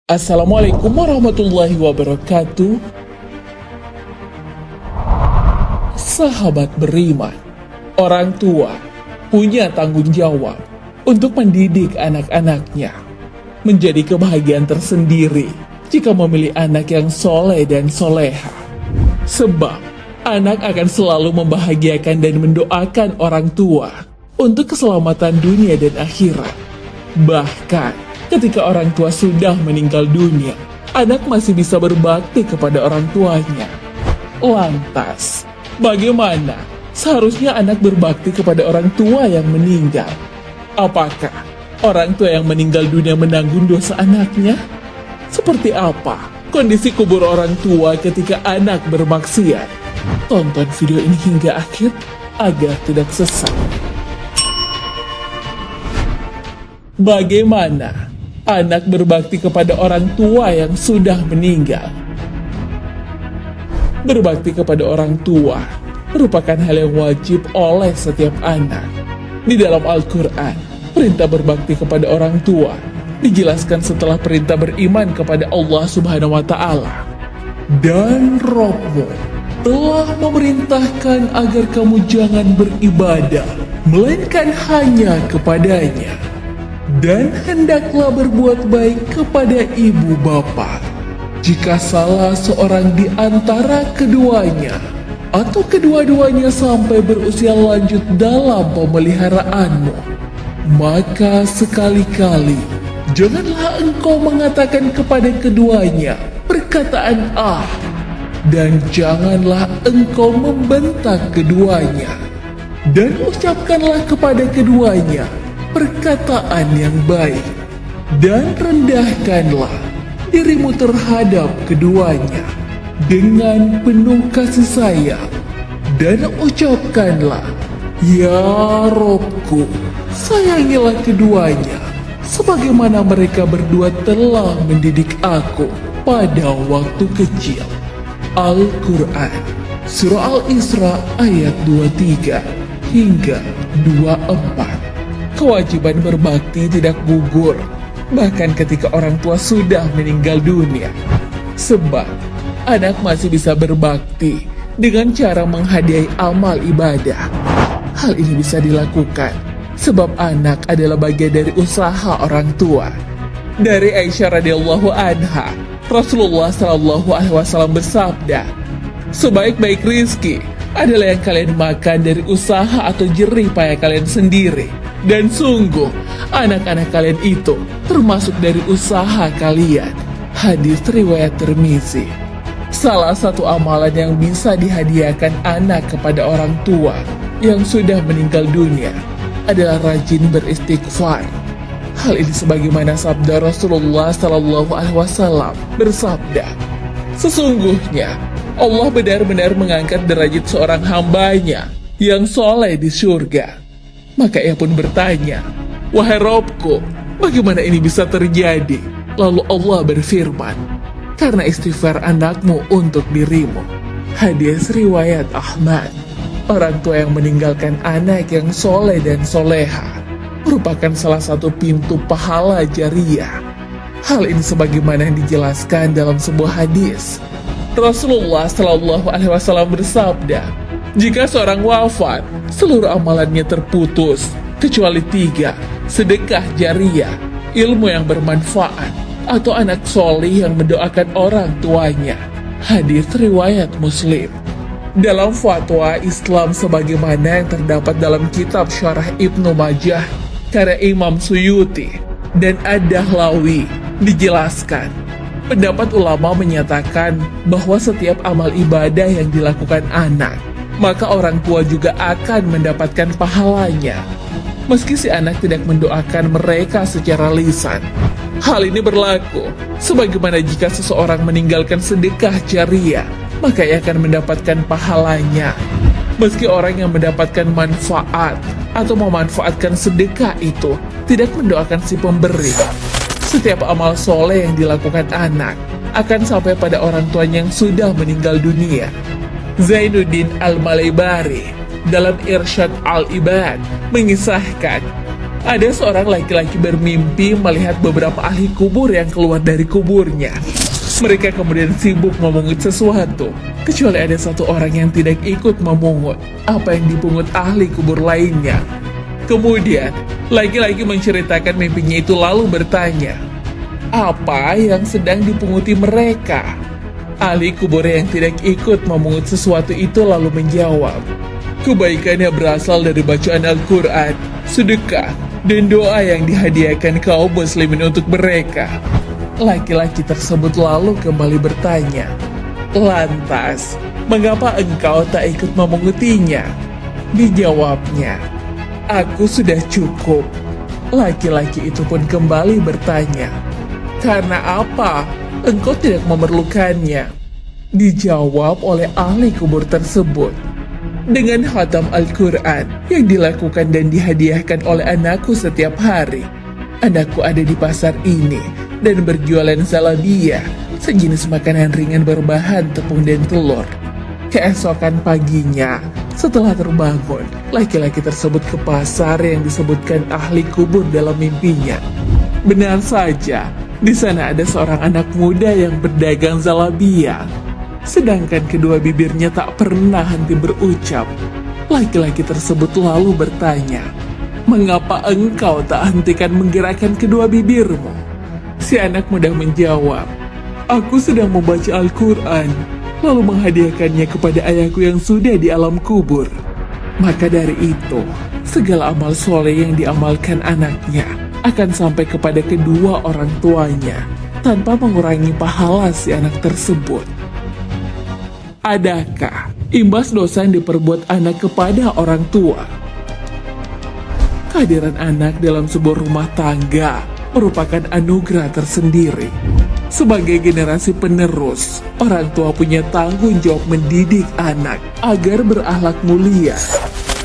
Assalamualaikum warahmatullahi wabarakatuh. Sahabat beriman, orang tua punya tanggung jawab untuk mendidik anak-anaknya. Menjadi kebahagiaan tersendiri jika memilih anak yang soleh dan soleha. Sebab anak akan selalu membahagiakan dan mendoakan orang tua untuk keselamatan dunia dan akhirat. Bahkan ketika orang tua sudah meninggal dunia, anak masih bisa berbakti kepada orang tuanya. Lantas, bagaimana seharusnya anak berbakti kepada orang tua yang meninggal? Apakah orang tua yang meninggal dunia menanggung dosa anaknya? Seperti apa kondisi kubur orang tua ketika anak bermaksiat? Tonton video ini hingga akhir agar tidak sesat. Bagaimana anak berbakti kepada orang tua yang sudah meninggal? Berbakti kepada orang tua merupakan hal yang wajib oleh setiap anak. Di dalam Al-Quran, perintah berbakti kepada orang tua dijelaskan setelah perintah beriman kepada Allah Subhanahu wa Ta'ala. Dan Rabb-mu telah memerintahkan agar kamu jangan beribadah melainkan hanya kepadanya. Dan hendaklah berbuat baik kepada ibu bapa. Jika salah seorang di antara keduanya atau kedua-duanya sampai berusia lanjut dalam pemeliharaanmu, maka sekali-kali janganlah engkau mengatakan kepada keduanya perkataan "ah", dan janganlah engkau membentak keduanya, dan ucapkanlah kepada keduanya perkataan yang baik, dan rendahkanlah dirimu terhadap keduanya dengan penuh kasih sayang, dan ucapkanlah, "Ya Robku, sayangilah keduanya sebagaimana mereka berdua telah mendidik aku pada waktu kecil." Al-Quran Surah Al-Isra ayat 23 hingga 24. Kewajiban berbakti tidak gugur, bahkan ketika orang tua sudah meninggal dunia. Sebab, anak masih bisa berbakti dengan cara menghadiahi amal ibadah. Hal ini bisa dilakukan, sebab anak adalah bagian dari usaha orang tua. Dari Aisyah radhiyallahu anha, Rasulullah shallallahu alaihi wasallam bersabda, "Sebaik-baik rizki adalah yang kalian makan dari usaha atau jerih payah kalian sendiri. Dan sungguh, anak-anak kalian itu termasuk dari usaha kalian." Hadis riwayat Tirmizi. Salah satu amalan yang bisa dihadiahkan anak kepada orang tua yang sudah meninggal dunia adalah rajin beristighfar. Hal ini sebagaimana sabda Rasulullah Sallallahu Alaihi Wasallam bersabda, "Sesungguhnya Allah benar-benar mengangkat derajat seorang hambanya yang soleh di surga." Maka ia pun bertanya, "Wahai Robku, bagaimana ini bisa terjadi?" Lalu Allah berfirman, "Karena istighfar anakmu untuk dirimu." Hadis riwayat Ahmad. Orang tua yang meninggalkan anak yang soleh dan soleha merupakan salah satu pintu pahala jariah. Hal ini sebagaimana yang dijelaskan dalam sebuah hadis. Rasulullah Shallallahu Alaihi Wasallam bersabda, "Jika seorang wafat, seluruh amalannya terputus, kecuali 3, sedekah jariah, ilmu yang bermanfaat, atau anak solih yang mendoakan orang tuanya." Hadis riwayat Muslim. Dalam fatwa Islam sebagaimana yang terdapat dalam kitab Syarah Ibnu Majah, karya Imam Suyuti dan Ad-Dahlawi, dijelaskan, pendapat ulama menyatakan bahwa setiap amal ibadah yang dilakukan anak, maka orang tua juga akan mendapatkan pahalanya, meski si anak tidak mendoakan mereka secara lisan. Hal ini berlaku sebagaimana jika seseorang meninggalkan sedekah jariah, maka ia akan mendapatkan pahalanya, meski orang yang mendapatkan manfaat atau memanfaatkan sedekah itu tidak mendoakan si pemberi. Setiap amal soleh yang dilakukan anak akan sampai pada orang tuanya yang sudah meninggal dunia. Zainuddin Al-Malaybari dalam Irsyad Al-Ibad mengisahkan Ada seorang laki-laki bermimpi melihat beberapa ahli kubur yang keluar dari kuburnya. Mereka kemudian sibuk memungut sesuatu, kecuali ada satu orang yang tidak ikut memungut apa yang dipungut ahli kubur lainnya. Kemudian, laki-laki menceritakan mimpinya itu lalu bertanya, apa yang sedang dipunguti mereka? Ahli kubur yang tidak ikut memungut sesuatu itu lalu menjawab, kebaikannya berasal dari bacaan Al-Quran, sedekah, dan doa yang dihadiahkan kaum muslimin untuk mereka. Laki-laki tersebut lalu kembali bertanya, lantas, mengapa engkau tak ikut memungutinya? Dijawabnya, aku sudah cukup. Laki-laki itu pun kembali bertanya, karena apa engkau tidak memerlukannya? Dijawab oleh ahli kubur tersebut, dengan khatam Al-Quran yang dilakukan dan dihadiahkan oleh anakku setiap hari. Anakku ada di pasar ini dan berjualan zalabiyah, sejenis makanan ringan berbahan tepung dan telur. Keesokan paginya, setelah terbangun, laki-laki tersebut ke pasar yang disebutkan ahli kubur dalam mimpinya. Benar saja, di sana ada seorang anak muda yang berdagang zalabiyah. Sedangkan kedua bibirnya tak pernah henti berucap. Laki-laki tersebut lalu bertanya, mengapa engkau tak hentikan menggerakkan kedua bibirmu? Si anak muda menjawab, aku sedang membaca Al-Quran, lalu menghadiahkannya kepada ayahku yang sudah di alam kubur. Maka dari itu, segala amal soleh yang diamalkan anaknya akan sampai kepada kedua orang tuanya, tanpa mengurangi pahala si anak tersebut. Adakah imbas dosa yang diperbuat anak kepada orang tua? Kehadiran anak dalam sebuah rumah tangga merupakan anugerah tersendiri. Sebagai generasi penerus, orang tua punya tanggung jawab mendidik anak agar berakhlak mulia.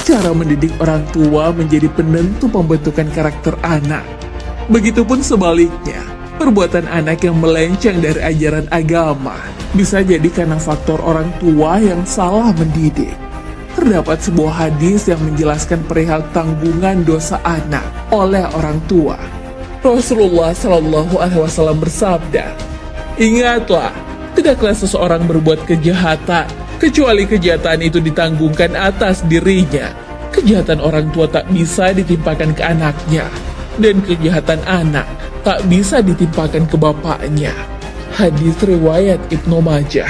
Cara mendidik orang tua menjadi penentu pembentukan karakter anak. Begitupun sebaliknya, perbuatan anak yang melenceng dari ajaran agama bisa jadi karena faktor orang tua yang salah mendidik. Terdapat sebuah hadis yang menjelaskan perihal tanggungan dosa anak oleh orang tua. Rasulullah Shallallahu Alaihi Wasallam bersabda, ingatlah, tidaklah seseorang berbuat kejahatan kecuali kejahatan itu ditanggungkan atas dirinya. Kejahatan orang tua tak bisa ditimpakan ke anaknya, dan kejahatan anak tak bisa ditimpakan ke bapaknya. Hadis riwayat Ibnu Majah.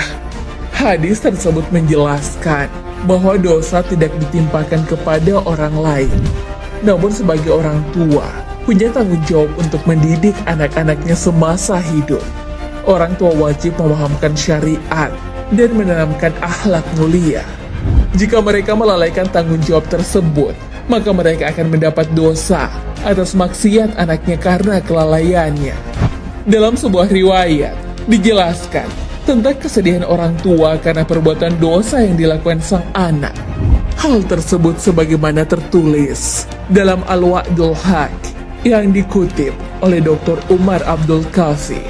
Hadis tersebut menjelaskan bahwa dosa tidak ditimpakan kepada orang lain, namun sebagai orang tua punya tanggung jawab untuk mendidik anak-anaknya semasa hidup. Orang tua wajib memahamkan syariat dan menanamkan akhlak mulia. Jika mereka melalaikan tanggung jawab tersebut, maka mereka akan mendapat dosa atas maksiat anaknya karena kelalaiannya. Dalam sebuah riwayat, dijelaskan tentang kesedihan orang tua karena perbuatan dosa yang dilakukan sang anak. Hal tersebut sebagaimana tertulis dalam Al-Wa'dul Haq yang dikutip oleh Dr. Umar Abdul Kafi.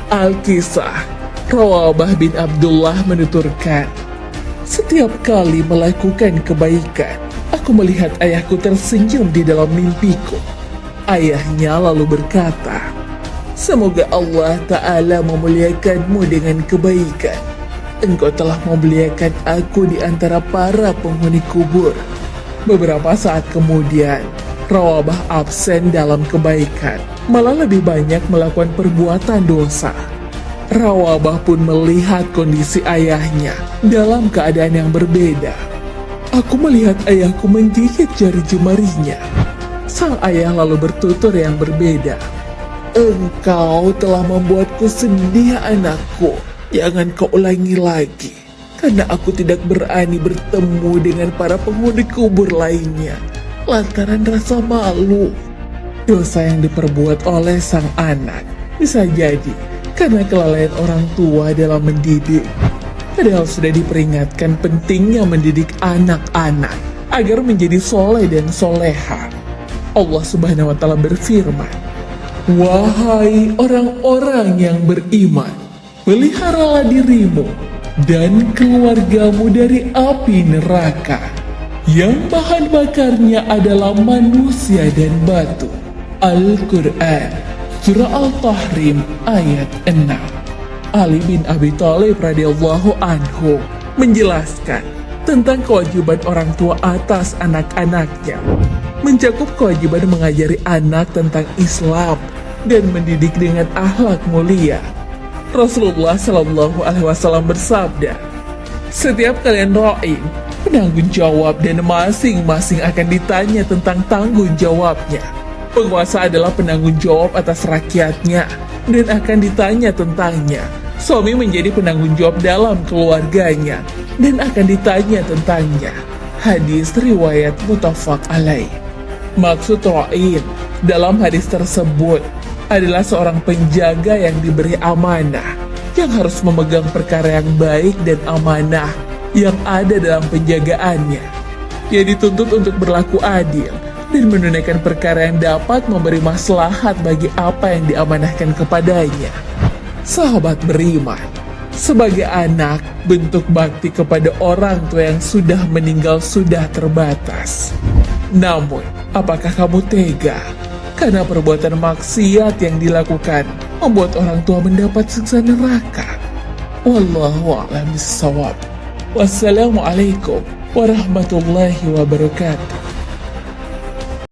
Al-Kisah, Rawabah bin Abdullah menuturkan, setiap kali melakukan kebaikan, aku melihat ayahku tersenyum di dalam mimpiku. Ayahnya lalu berkata, semoga Allah Ta'ala memuliakanmu dengan kebaikan. Engkau telah memuliakan aku di antara para penghuni kubur. Beberapa saat kemudian, Rawabah absen dalam kebaikan, malah lebih banyak melakukan perbuatan dosa. Rawabah pun melihat kondisi ayahnya dalam keadaan yang berbeda. Aku melihat ayahku menggigit jari jemarinya. Sang ayah lalu bertutur yang berbeda. Engkau telah membuatku sedih anakku. Jangan kau ulangi lagi. Karena aku tidak berani bertemu dengan para penghuni kubur lainnya lantaran rasa malu. Dosa yang diperbuat oleh sang anak bisa jadi karena kelalaian orang tua dalam mendidik. Padahal sudah diperingatkan pentingnya mendidik anak-anak agar menjadi soleh dan soleha. Allah Subhanahu wa Ta'ala berfirman, wahai orang-orang yang beriman, peliharalah dirimu dan keluargamu dari api neraka. yang bahan bakarnya adalah manusia dan batu. Al-Quran, Surah Al-Tahrim ayat 6. Ali bin Abi Thalib radhiyallahu anhu menjelaskan tentang kewajiban orang tua atas anak-anaknya, mencakup kewajiban mengajari anak tentang Islam dan mendidik dengan akhlak mulia. Rasulullah Shallallahu Alaihi Wasallam bersabda, "Setiap kalian ra'in, penanggung jawab, dan masing-masing akan ditanya tentang tanggung jawabnya. Penguasa adalah penanggung jawab atas rakyatnya dan akan ditanya tentangnya. Suami menjadi penanggung jawab dalam keluarganya dan akan ditanya tentangnya." Hadis riwayat muttafaq alaih. Maksud ra'in dalam hadis tersebut adalah seorang penjaga yang diberi amanah, yang harus memegang perkara yang baik dan amanah yang ada dalam penjagaannya. Ia dituntut untuk berlaku adil dan menunaikan perkara yang dapat memberi maslahat bagi apa yang diamanahkan kepadanya. Sahabat beriman, sebagai anak, bentuk bakti kepada orang tua yang sudah meninggal sudah terbatas. Namun, apakah kamu tega karena perbuatan maksiat yang dilakukan membuat orang tua mendapat siksa neraka? Wallahu a'lam bishawab. Wassalamualaikum warahmatullahi wabarakatuh.